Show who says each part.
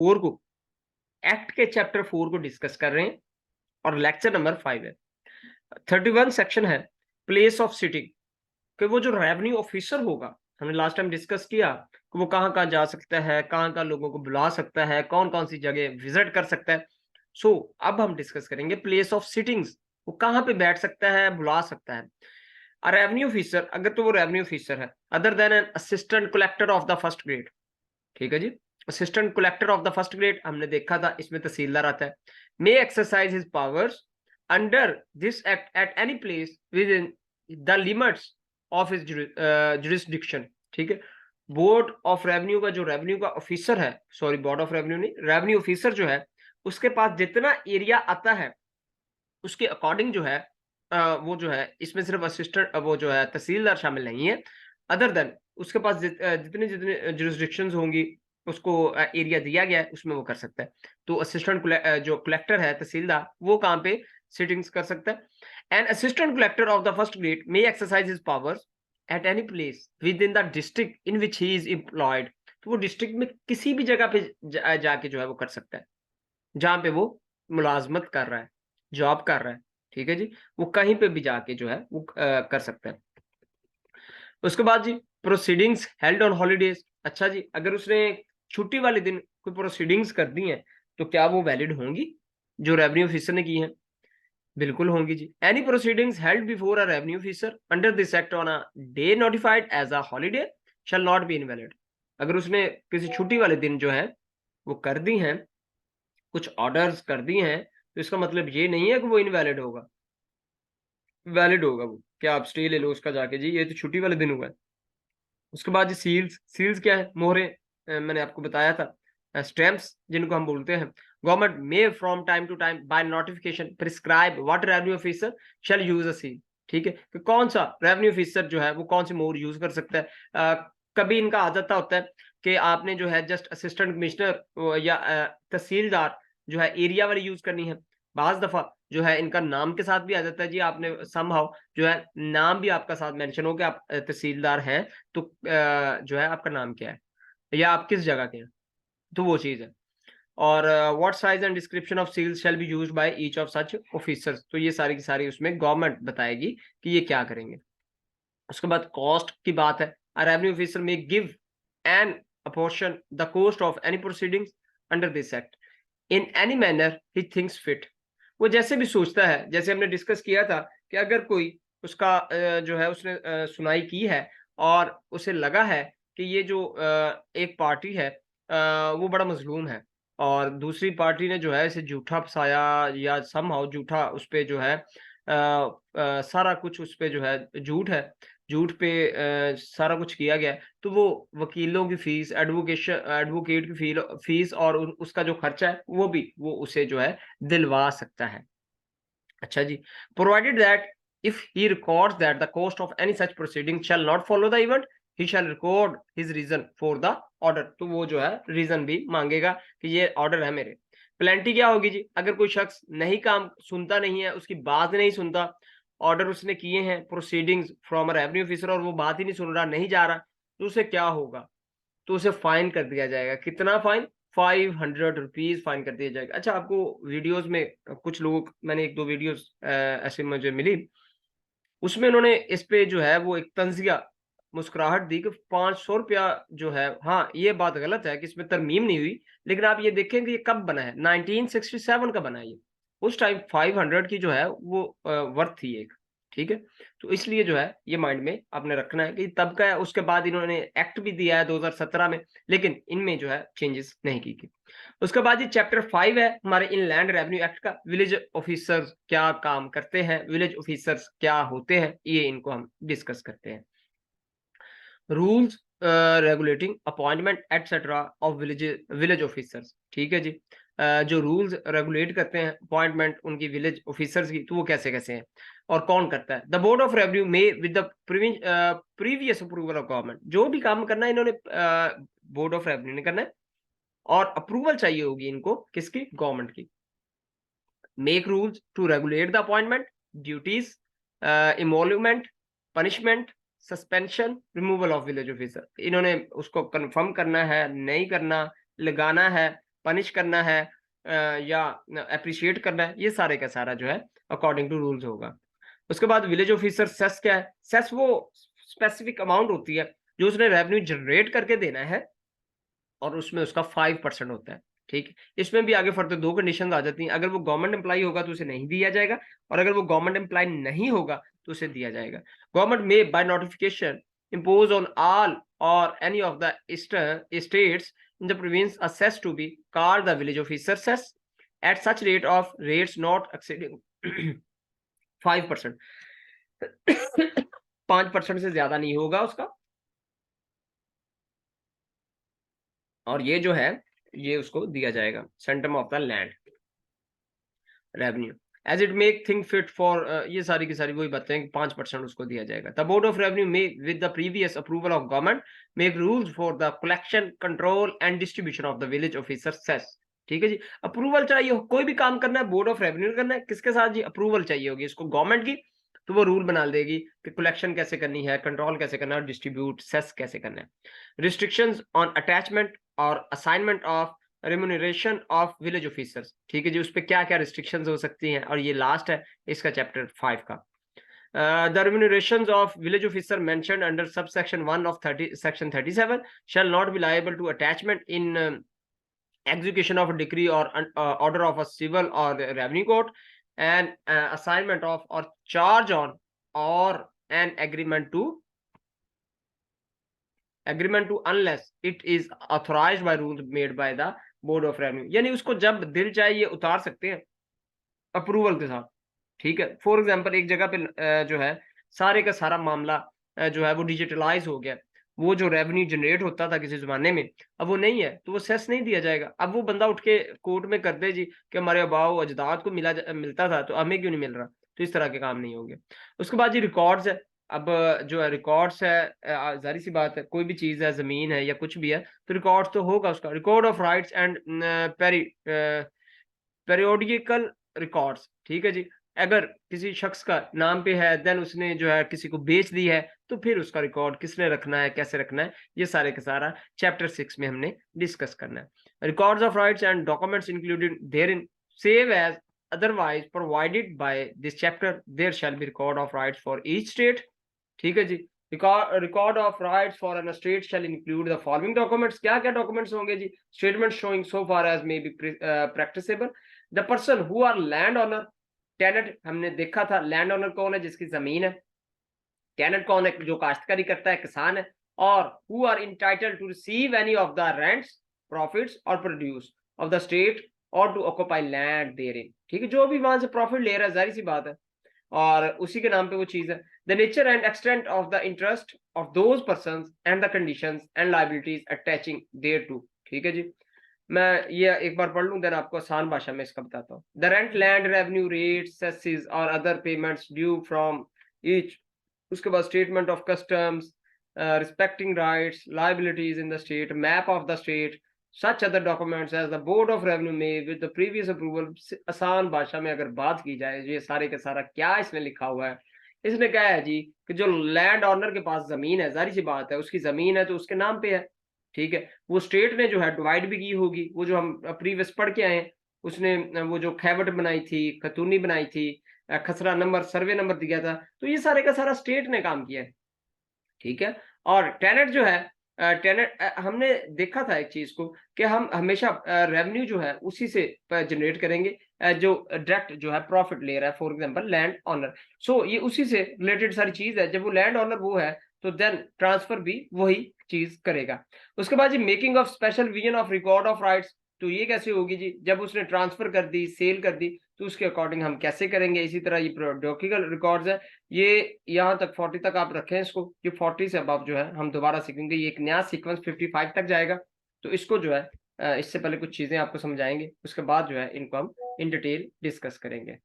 Speaker 1: 4 को, एक्ट के चैप्टर 4 को डिस्कस कर रहे हैं और लेक्चर नंबर 5 है। 31 सेक्शन है प्लेस ऑफ सिटिंग, कि वो जो रेवेन्यू ऑफिसर होगा, हमने लास्ट टाइम डिस्कस किया कि वो कहाँ-कहाँ जा सकता है, कहाँ-कहाँ लोगों को बुला सकता है, कौन-कौन सी जगह विजिट कर सकता है। सो अब हम डिस्कस करेंगे प्लेस ऑफ सिटिंग्स, वो कहाँ पे बैठ सकता है, बुला सकता है। रेवेन्यू ऑफिसर, अगर तो वो रेवेन्यू ऑफिसर है other than an assistant collector of the first grade, ठीक है जी। Assistant collector of the first grade हमने देखा था, इसमें तहसीलदार आता है। May exercise his powers under this act at any place within the limits of his jurisdiction, ठीक है। बोर्ड ऑफ रेवेन्यू का जो रेवेन्यू का ऑफिसर है, सॉरी बोर्ड ऑफ रेवेन्यू नहीं, रेवेन्यू ऑफिसर जो है उसके पास जितना एरिया आता है उसके अकॉर्डिंग जो है वो जो है इसमें सिर्फ असिस्टेंट वो जो है तहसीलदार शामिल नहीं है, अदर देन उसके पास जितने जितने जुरिस्डिक्शंस होंगी उसको एरिया दिया गया है उसमें वो कर सकता है। तो असिस्टेंट जो कलेक्टर है तहसीलदार, वो कहाँ पे सिटिंग्स कर सकता है। N assistant collector of the first grade may exercise his powers eight any place within the district in which he is employed, तो वो डिस्ट्रिक्ट में किसी भी जगह पे जाके जो है वो कर सकता है जहाँ पे वो मुलाजमत कर रहा है, जॉब कर रहा है, ठीक है जी। वो कहीं पे भी जाके जो है वो कर सकता है। उसके बाद जी प्रोसीडिंग्स हेल्ड ऑन हॉलीडेज, अच्छा जी, अगर उसने छुट्टी वाले दिन कोई प्रोसीडिंग्स कर दी हैं तो क्या वो वैलिड होंगी जो रेवेन्यू ऑफिसर ने की हैं? बिल्कुल होंगी जी। Any proceedings held before a revenue officer under this act on a day notified as a holiday shall not be invalid, अगर उसने किसी छुट्टी वाले दिन जो है वो कर दी हैं, कुछ ऑर्डर्स कर दिए हैं, तो इसका मतलब ये नहीं है कि वो इनवैलिड होगा, वैलिड होगा वो। क्या आप स्टे ले लो उसका जाके जी, ये तो छुट्टी वाले दिन हुआ है। उसके बाद जी सील्स, सील्स क्या है? मोहरें, मैंने आपको बताया था। स्टैम्प्स जिनको हम बोलते हैं। Government may from time to time by notification prescribe what revenue officer shall use a seal, ठीक है, कि कौन सा रेवेन्यू ऑफिसर जो है वो कौन सी मोहर यूज कर सकता है। कभी इनका आ जाता होता है कि आपने जो है जस्ट असिस्टेंट कमिश्नर या तहसीलदार जो है एरिया वाली यूज करनी है। बाज दफा जो है इनका नाम के साथ भी आ जाता है जी, आपने समहाउ जो है नाम भी आपका साथ मेंशन हो कि आप तहसीलदार हैं, तो जो है आपका नाम क्या है या आप किस जगह के हैं, तो वो चीज़ है। और what size and description of seals shall be used by each of such officers, तो ये सारी की सारी उसमें गवर्नमेंट बताएगी कि ये क्या करेंगे। उसके बाद कॉस्ट की बात है। अ रेवेन्यू ऑफिसर में give an apportion the cost of any proceedings under this act in any manner he thinks fit, वो जैसे भी सोचता है, जैसे हमने डिस्कस किया था कि अगर कोई उसका जो है उसने सुनाई की है और उसे लगा है कि ये जो एक पार्टी है वो बड़ा मजलूम है और दूसरी पार्टी ने जो है इसे झूठा फसाया या समहाउ झूठा उस पे जो है सारा कुछ उस पे जो है झूठ है, झूठ पे सारा कुछ किया गया है, तो वो वकीलों की फीस, एडवोकेट की फीस और उसका जो खर्चा है वो भी वो उसे जो है दिलवा सकता है। अच्छा जी, provided that if he records that the cost of any such proceeding shall not follow the event he shall record his reason for the order, तो वो जो है रीजन भी मांगेगा कि ये ऑर्डर है मेरे। प्लेंटी क्या होगी जी, अगर कोई शख्स नहीं काम सुनता नहीं है, उसकी बात नहीं सुनता, ऑर्डर उसने किए हैं proceedings from a revenue officer और वो बात ही नहीं सुन रहा, नहीं जा रहा, तो उसे क्या होगा? तो उसे फाइन कर दिया जाएगा। कितना फाइन? 500 रुपीज फाइन कर दिया जाएगा। अच्छा, आपको वीडियोस में कुछ लोगों मैंने 1-2 वीडियोस ऐसे मुझे मिली, उसमें उन्होंने इस पे जो है वो एक तंज़िया, मुस्कुराहट दी कि 500 रुपया जो है, हाँ, ये बात गलत है कि इसमें तरमीम नहीं हुई, लेकिन आप ये देखें कि ये कब बना है, 1967 का बना है ये। उस टाइम 500 की जो है वो वर्थ थी एक, ठीक है? तो इसलिए जो है ये माइंड में आपने रखना है कि तब का है, उसके बाद इन्होंने एक्ट भी दिया है 2017 में, लेकिन इनमें जो है चेंजेस नहीं की गई। उसके बाद ये चैप्टर 5 है हमारे इनलैंड रेवेन्यू एक्ट का, विलेज ऑफिसर्स क्या काम करते हैं, विलेज ऑफिसर्स क्या होते हैं, ये इनको हम डिस्कस करते हैं। Rules regulating appointment etcetera of village officers, ठीक है जी। जो रूल्स रेगुलेट करते हैं अपॉइंटमेंट उनकी विलेज ऑफिसर्स की, तो वो कैसे कैसे हैं और कौन करता है। द बोर्ड ऑफ रेवेन्यू में with the previous approval of government, जो भी काम करना है इन्होंने बोर्ड ऑफ रेवेन्यू ने करना है और अप्रूवल चाहिए होगी इनको, किसकी? गवर्नमेंट की। Make rules to regulate the appointment, duties, emolument, punishment, suspension, removal of village officer, इन्होंने उसको कंफर्म करना है, नहीं करना, लगाना है, पनिश करना है या अप्रिशिएट करना है, ये सारे का सारा जो है अकॉर्डिंग टू रूल्स होगा। उसके बाद विलेज ऑफिसर सेस क्या है? सेस वो स्पेसिफिक अमाउंट होती है जो उसने रेवेन्यू जनरेट करके देना है और उसमें उसका 5% होता है, ठीक है? इसमें भी आगे फर्दर 2 कंडीशंस आ जाती हैं। अगर वो गवर्नमेंट एम्प्लॉयी होगा तो उसे नहीं दिया जाएगा और अगर वो गवर्नमेंट एम्प्लॉयी नहीं होगा तो उसे दिया जाएगा। Government may by notification impose on all or any of the states in the province a cess to be called the village officer cess at such rates not exceeding 5%। 5% से ज्यादा नहीं होगा उसका। और ये जो है ये उसको दिया जाएगा centum of the land revenue as it may think fit for, ये सारी की सारी वही बातें हैं कि 5% उसको दिया जाएगा। The board of revenue may with the previous approval of government make rules for the collection control and distribution of the village officer cess. ठीक है जी, अप्रूवल चाहिए, कोई भी काम करना है बोर्ड ऑफ रेवेन्यू करना है, किसके साथ जी? अप्रूवल चाहिए होगी इसको गवर्नमेंट की, तो वो रूल बना देगी कि कलेक्शन कैसे करनी है, कंट्रोल कैसे करना है, डिस्ट्रीब्यूट सेस कैसे करना है। रिस्ट्रिक्शंस ऑन अटैचमेंट और assignment of remuneration of village officers. ठीक है जी, उस पे क्या क्या रिस्ट्रिक्शंस हो सकती हैं, और ये लास्ट है इसका चैप्टर 5 का। The remunerations of village officer mentioned under subsection 1 of section 37 shall not be liable to attachment in execution of a decree or order of a civil or revenue court, and assignment of or charge on or an agreement to unless it is authorized by rules made by the board of revenue। यानी उसको जब दिल चाहे ये उतार सकते हैं approval के साथ। ठीक है, फॉर एग्जांपल एक जगह पे जो है सारे का सारा मामला जो है वो डिजिटलाइज हो गया, वो जो रेवेन्यू जनरेट होता था किसी जमाने में अब वो नहीं है, तो वो सेस नहीं दिया जाएगा। अब वो बंदा उठ के कोर्ट में कर दे जी कि हमारे आबाओ अजदाद को मिलता था तो हमें क्यों नहीं मिल रहा, तो इस तरह के काम नहीं होंगे। उसके बाद जी रिकॉर्ड्स है। अब जो है रिकॉर्ड्स है, जाहिर सी बात है कोई भी चीज है, जमीन है या कुछ भी है, तो रिकॉर्ड तो होगा उसका। Record of rights and periodical records. ठीक है जी, अगर किसी शख्स का नाम पे है देन उसने जो है किसी को बेच दी है, तो फिर उसका रिकॉर्ड किसने रखना है, कैसे रखना है, ये सारे का सारा चैप्टर 6 में हमने डिस्कस करना है। Records of rights and documents included therein save as otherwise provided by this chapter there shall be record of rights for each state। ठीक है जी, record of rights for an state shall include the following documents। क्या क्या documents होंगे जी? Statement showing so far as may be practicable, the person who are land owner, tenant हमने देखा था, land owner कौन है? जिसकी जमीन है। टेनेंट कौन है? जो काश्तकारी करता है, किसान है। और who are entitled to receive any of the rents, profits और प्रोड्यूस ऑफ द स्टेट और टू ऑक्यूपाई लैंड देयरिन। ठीक है, जो भी वहां से प्रॉफिट ले रहा है, जाहिर सी बात है, और उसी के नाम पे वो चीज है। The nature and extent of the interest of those persons and the conditions and liabilities attaching thereto. ठीक है जी, मैं ये एक बार पढ़ लूं देन आपको आसान भाषा में इसका बताता हूँ। The rent, land revenue, rates, cesses और other payments due from each. उसके बाद statement of customs respecting rights, liabilities in the state, map of the state, such other documents as the board of revenue में with the previous approval. आसान भाषा में अगर बात की जाए, ये सारे के सारा क्या इसमें लिखा हुआ है? इसने कहा है जी कि जो लैंड ऑनर के पास जमीन है, जाहिर सी बात है उसकी जमीन है तो उसके नाम पे है। ठीक है, वो स्टेट ने जो है डिवाइड भी की होगी, वो जो हम प्रीवियस पढ़ के आए हैं, उसने वो जो खैबट बनाई थी, खतूनी बनाई थी, खसरा नंबर, सर्वे नंबर दिया था, तो ये सारे का सारा स्टेट ने काम किया है। ठीक है, और टेनेंट जो है, टेनेंट हमने देखा था एक चीज को कि हम हमेशा रेवेन्यू जो है उसी से जनरेट करेंगे जो डायरेक्ट जो है प्रॉफिट ले रहा है, फॉर एग्जांपल लैंड ऑनर। सो ये उसी से रिलेटेड सारी चीज है। जब वो लैंड ऑनर वो है तो देन ट्रांसफर भी वही चीज करेगा। उसके बाद जी making of special revision of record of rights. तो ये कैसे होगी जी? जब उसने ट्रांसफर कर दी, सेल कर दी, तो उसके अकॉर्डिंग हम कैसे करेंगे? इसी तरह ये प्रोडोकिकल रिकॉर्ड्स है, ये यहाँ तक 40 तक आप रखें इसको। ये 40 से अब जो है हम दोबारा सीखेंगे, ये एक नया सीक्वेंस 55 तक जाएगा। तो इसको जो है इससे पहले कुछ चीजें आपको समझाएंगे, उसके बाद जो है इनको हम इन डिटेल डिस्कस करेंगे।